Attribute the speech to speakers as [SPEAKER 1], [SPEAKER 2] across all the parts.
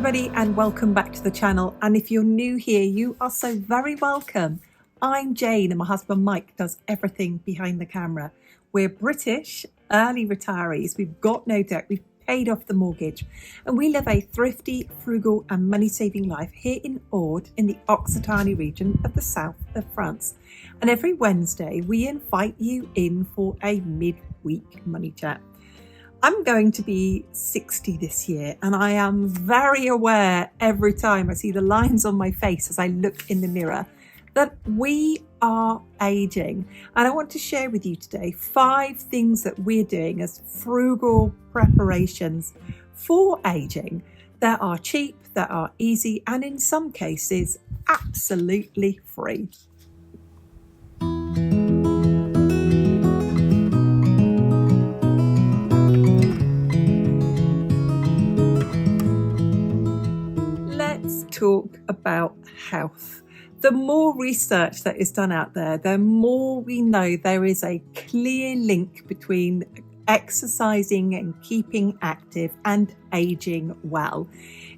[SPEAKER 1] everybody and welcome back to the channel, and if you're new here you are so very welcome. I'm Jane and my husband Mike does everything behind the camera. We're British early retirees, we've got no debt, we've paid off the mortgage, and we live a thrifty, frugal and money-saving life here in Aude in the Occitanie region of the south of France. And every Wednesday we invite you in for a mid-week money chat. I'm going to be 60 this year, and I am very aware every time I see the lines on my face as I look in the mirror that we are aging. And I want to share with you today 5 things that we're doing as frugal preparations for aging that are cheap, that are easy, and in some cases absolutely free. Let's talk about health. The more research that is done out there, the more we know there is a clear link between exercising and keeping active and aging well.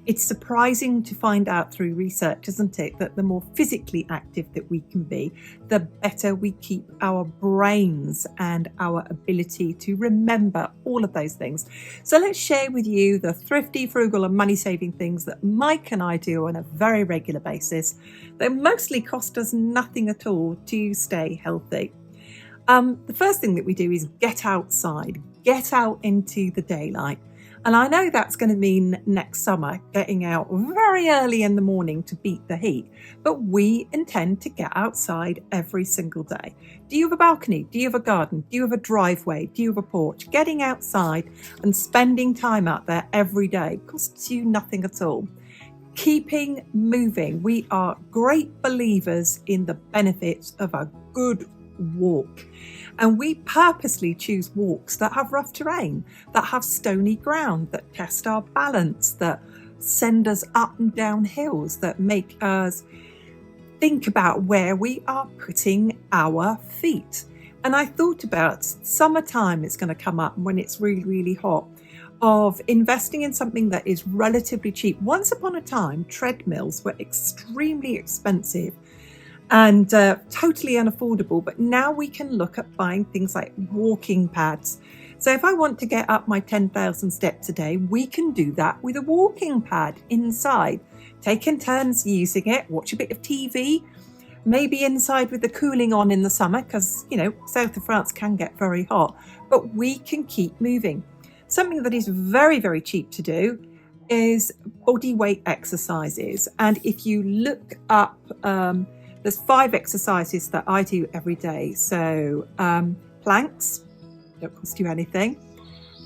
[SPEAKER 1] It's surprising to find out through research, isn't it, that the more physically active that we can be, the better we keep our brains and our ability to remember all of those things. So let's share with you the thrifty, frugal and money-saving things that Mike and I do on a very regular basis that mostly cost us nothing at all to stay healthy. The first thing that we do is get outside, get out into the daylight. And I know that's going to mean next summer getting out very early in the morning to beat the heat, but we intend to get outside every single day. Do you have a balcony? Do you have a garden? Do you have a driveway? Do you have a porch? Getting outside and spending time out there every day costs you nothing at all. Keeping moving. We are great believers in the benefits of a good walk, and we purposely choose walks that have rough terrain, that have stony ground, that test our balance, that send us up and down hills, that make us think about where we are putting our feet. And I thought about summertime, it's going to come up when it's really hot, of investing in something that is relatively cheap. Once upon a time, treadmills were extremely expensive and totally unaffordable, but now we can look at buying things like walking pads. So if I want to get up my 10,000 steps a day, we can do that with a walking pad inside, taking turns using it, watch a bit of TV, maybe inside with the cooling on in the summer, because south of France can get very hot, but we can keep moving. Something that is very cheap to do is body weight exercises. And if you look up, there's 5 exercises that I do every day. So planks, don't cost you anything.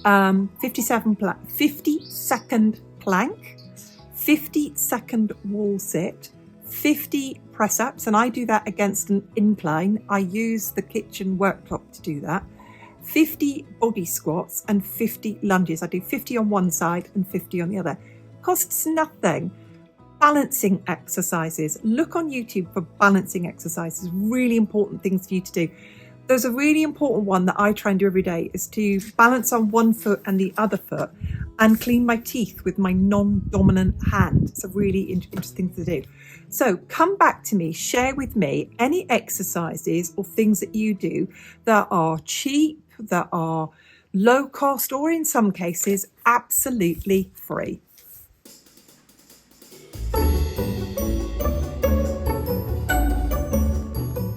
[SPEAKER 1] 50-second plank, 50-second wall sit, 50 press-ups, and I do that against an incline. I use the kitchen worktop to do that. 50 body squats and 50 lunges. I do 50 on one side and 50 on the other. Costs nothing. Balancing exercises. Look on YouTube for balancing exercises. Really important things for you to do. There's a really important one that I try and do every day is to balance on one foot and the other foot and clean my teeth with my non-dominant hand. It's a really interesting thing to do. So come back to me, share with me any exercises or things that you do that are cheap, that are low cost, or in some cases absolutely free.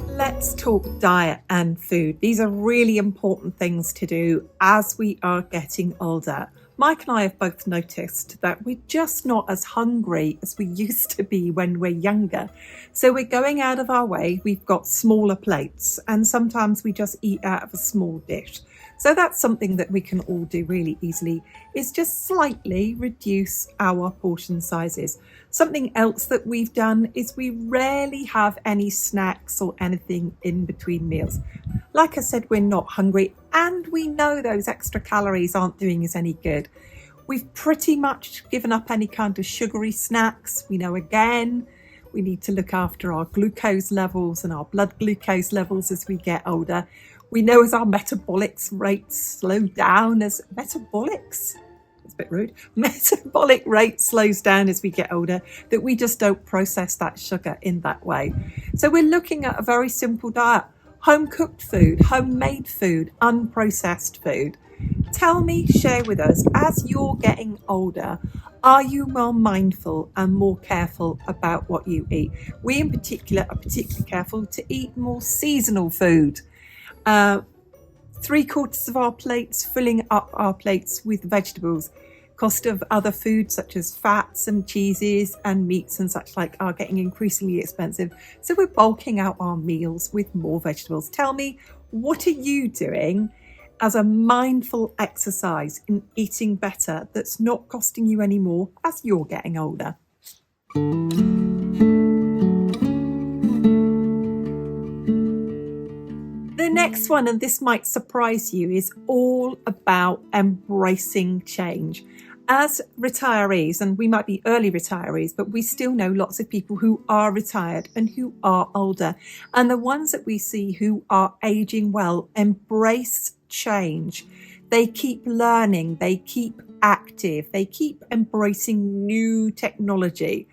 [SPEAKER 1] Let's talk diet and food. These are really important things to do as we are getting older. Mike and I have both noticed that we're just not as hungry as we used to be when we're younger. So we're going out of our way. We've got smaller plates, and sometimes we just eat out of a small dish. So that's something that we can all do really easily, is just slightly reduce our portion sizes. Something else that we've done is we rarely have any snacks or anything in between meals. Like I said, we're not hungry, and we know those extra calories aren't doing us any good. We've pretty much given up any kind of sugary snacks. We know again, we need to look after our glucose levels and our blood glucose levels as we get older. We know as our metabolic rates slow down, as metabolics, it's bit rude, metabolic rate slows down as we get older, that we just don't process that sugar in that way. So we're looking at a very simple diet: home cooked food, homemade food, unprocessed food. Tell me, share with us, as you're getting older, are you more mindful and more careful about what you eat? We in particular are particularly careful to eat more seasonal food. 3/4 of our plates, filling up our plates with vegetables. Cost of other foods such as fats and cheeses and meats and such like are getting increasingly expensive. So we're bulking out our meals with more vegetables. Tell me, what are you doing as a mindful exercise in eating better that's not costing you any more as you're getting older? The next one, and this might surprise you, is all about embracing change. As retirees, and we might be early retirees, but we still know lots of people who are retired and who are older. And the ones that we see who are aging well embrace change. They keep learning, they keep active, they keep embracing new technology.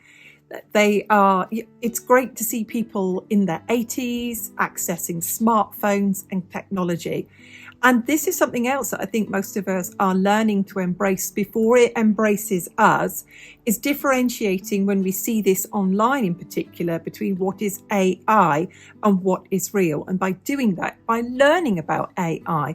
[SPEAKER 1] It's great to see people in their 80s accessing smartphones and technology. And this is something else that I think most of us are learning to embrace before it embraces us, is differentiating, when we see this online in particular, between what is AI and what is real. And by doing that, by learning about AI,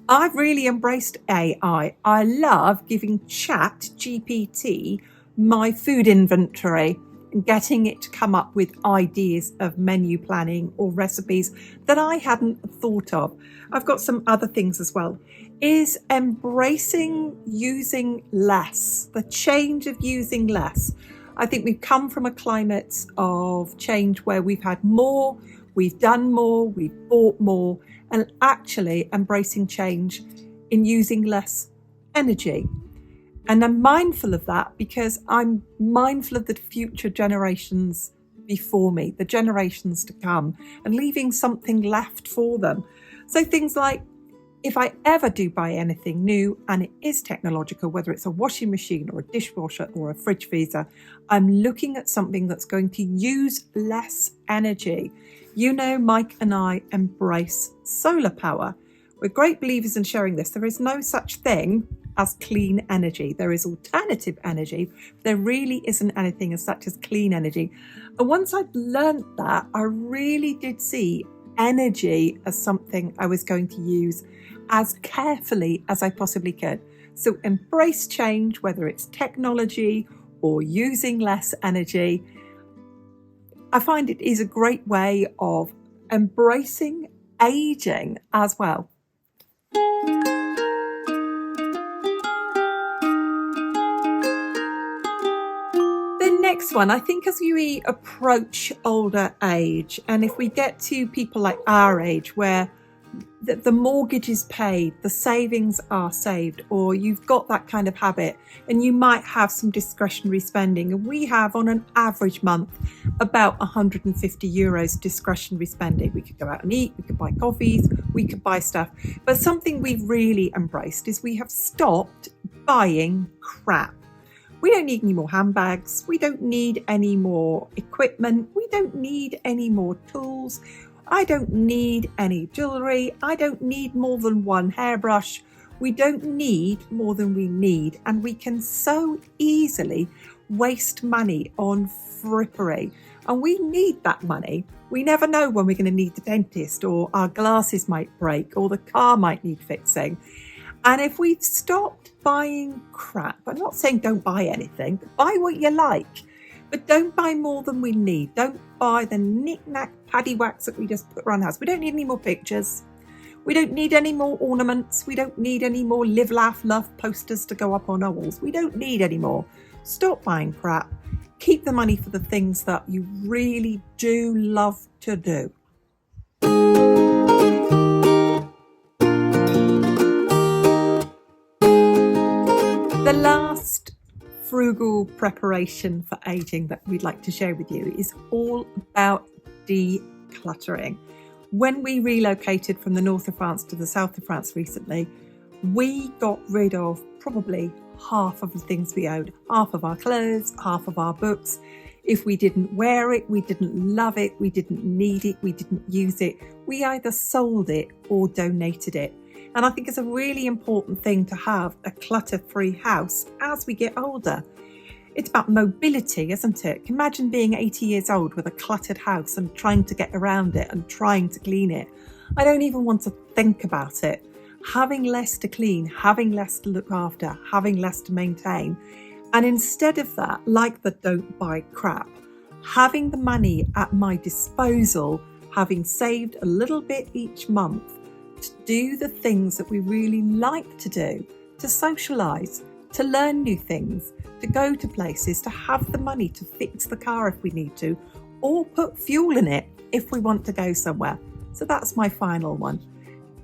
[SPEAKER 1] I've really embraced AI. I love giving ChatGPT my food inventory and getting it to come up with ideas of menu planning or recipes that I hadn't thought of. I've got some other things as well. Is embracing using less, the change of using less. I think we've come from a climate of change where we've had more, we've done more, we've bought more, and actually embracing change in using less energy. And I'm mindful of that because I'm mindful of the future generations before me, the generations to come, and leaving something left for them. So things like, if I ever do buy anything new and it is technological, whether it's a washing machine or a dishwasher or a fridge freezer, I'm looking at something that's going to use less energy. You know, Mike and I embrace solar power. We're great believers in sharing this. There is no such thing as clean energy. There is alternative energy. There really isn't anything as such as clean energy. And once I'd learnt that, I really did see energy as something I was going to use as carefully as I possibly could. So embrace change, whether it's technology or using less energy. I find it is a great way of embracing aging as well. Next one, I think as we approach older age, and if we get to people like our age where the mortgage is paid, the savings are saved, or you've got that kind of habit and you might have some discretionary spending, and we have on an average month about 150 euros discretionary spending. We could go out and eat, we could buy coffees, we could buy stuff, but something we've really embraced is we have stopped buying crap. We don't need any more handbags. We don't need any more equipment. We don't need any more tools. I don't need any jewellery. I don't need more than one hairbrush. We don't need more than we need. And we can so easily waste money on frippery. And we need that money. We never know when we're going to need the dentist, or our glasses might break, or the car might need fixing. And if we've stopped buying crap, I'm not saying don't buy anything, but buy what you like, but don't buy more than we need. Don't buy the knick-knack paddywhacks that we just put around the house. We don't need any more pictures. We don't need any more ornaments. We don't need any more live, laugh, love posters to go up on our walls. We don't need any more. Stop buying crap. Keep the money for the things that you really do love to do. The last frugal preparation for aging that we'd like to share with you is all about decluttering. When we relocated from the north of France to the south of France recently, we got rid of probably half of the things we owned, half of our clothes, half of our books. If we didn't wear it, we didn't love it, we didn't need it, we didn't use it, we either sold it or donated it. And I think it's a really important thing to have a clutter-free house as we get older. It's about mobility, isn't it? Imagine being 80 years old with a cluttered house and trying to get around it and trying to clean it. I don't even want to think about it. Having less to clean, having less to look after, having less to maintain. And instead of that, like the don't buy crap, having the money at my disposal, having saved a little bit each month to do the things that we really like to do, to socialise, to learn new things, to go to places, to have the money to fix the car if we need to, or put fuel in it if we want to go somewhere. So that's my final one.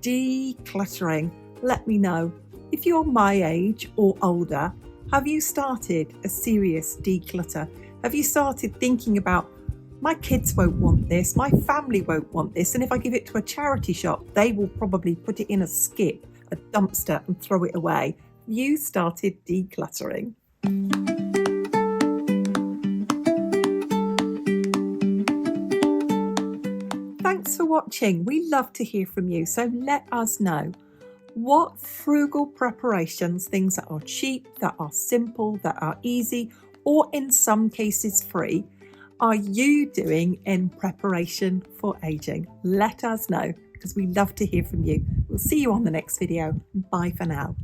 [SPEAKER 1] Decluttering. Let me know. If you're my age or older, have you started a serious declutter? Have you started thinking about, my kids won't want this, my family won't want this, and if I give it to a charity shop, they will probably put it in a skip, a dumpster, and throw it away. You started decluttering. Thanks for watching. We love to hear from you, so let us know. What frugal preparations, things that are cheap, that are simple, that are easy, or in some cases free, are you doing in preparation for aging? Let us know, because we love to hear from you. We'll see you on the next video. Bye for now.